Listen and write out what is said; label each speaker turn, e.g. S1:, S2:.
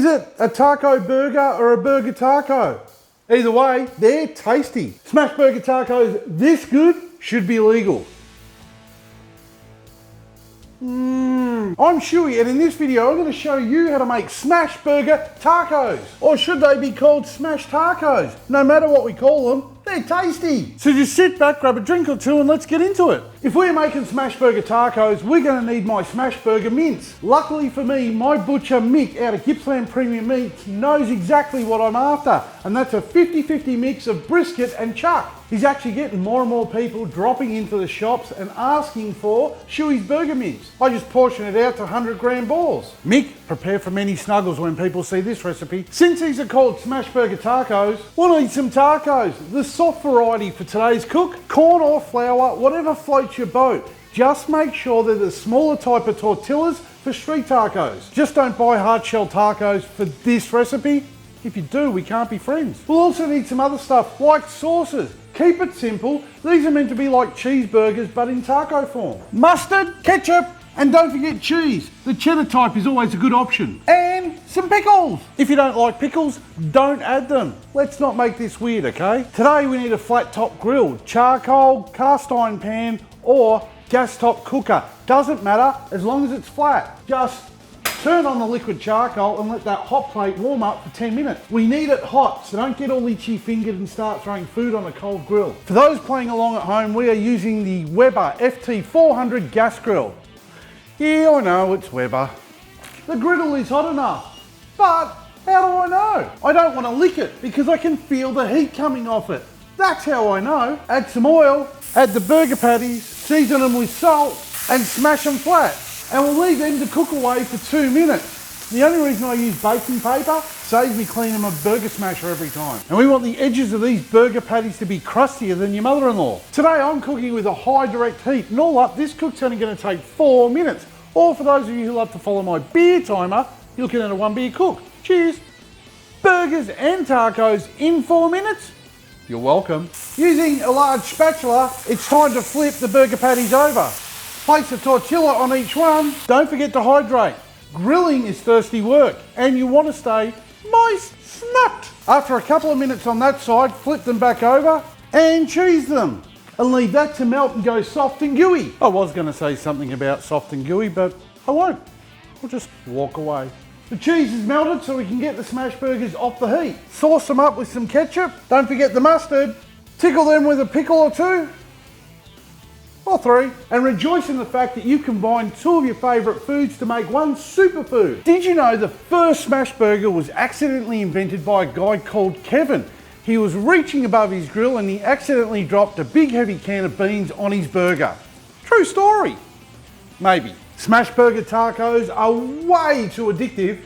S1: it a taco burger or a burger taco? Either way, they're tasty. Smash burger tacos this good should be legal. I'm Shuey, and in this video I'm going to show you how to make smash burger tacos. Or should they be called smash tacos? No matter what we call them, they're tasty. So just sit back, grab a drink or two and let's get into it. If we're making smash burger tacos, we're going to need my smash burger mince. Luckily for me, my butcher Mick out of Gippsland Premium Meats knows exactly what I'm after, and that's a 50-50 mix of brisket and chuck. He's actually getting more and more people dropping into the shops and asking for Shuey's burger mince. I just portion it out to 100 gram balls. Mick, prepare for many snuggles when people see this recipe. Since these are called smash burger tacos, we'll need some tacos. The soft variety for today's cook, corn or flour, whatever floats your boat. Just make sure they're the smaller type of tortillas for street tacos. Just don't buy hard shell tacos for this recipe. If you do, we can't be friends. We'll also need some other stuff like sauces. Keep it simple. These are meant to be like cheeseburgers but in taco form. Mustard, ketchup, and don't forget cheese. The cheddar type is always a good option. And some pickles. If you don't like pickles, don't add them. Let's not make this weird, okay? Today we need a flat top grill, charcoal, cast iron pan, or gas top cooker. Doesn't matter as long as it's flat. Just turn on the liquid charcoal and let that hot plate warm up for 10 minutes. We need it hot, so don't get all itchy fingered and start throwing food on a cold grill. For those playing along at home, we are using the Weber FT400 gas grill. Yeah, I know, it's Weber. The griddle is hot enough, but how do I know? I don't want to lick it because I can feel the heat coming off it. That's how I know. Add some oil, add the burger patties, season them with salt, and smash them flat. And we'll leave them to cook away for 2 minutes. The only reason I use baking paper saves me cleaning my burger smasher every time. And we want the edges of these burger patties to be crustier than your mother-in-law. Today I'm cooking with a high direct heat, and all up this cook's only going to take 4 minutes. Or for those of you who love to follow my beer timer, you're looking at a 1 beer cook. Cheers! Burgers and tacos in 4 minutes? You're welcome. Using a large spatula, it's time to flip the burger patties over. Place a tortilla on each one. Don't forget to hydrate. Grilling is thirsty work and you want to stay moist snapped. After a couple of minutes on that side, flip them back over and cheese them. And leave that to melt and go soft and gooey. I was going to say something about soft and gooey, but I won't. I'll just walk away. The cheese is melted so we can get the smash burgers off the heat. Sauce them up with some ketchup. Don't forget the mustard. Tickle them with a pickle or two. Or 3, and rejoice in the fact that you combined 2 of your favourite foods to make one superfood. Did you know the first smash burger was accidentally invented by a guy called Kevin? He was reaching above his grill and he accidentally dropped a big heavy can of beans on his burger. True story. Maybe. Smash burger tacos are way too addictive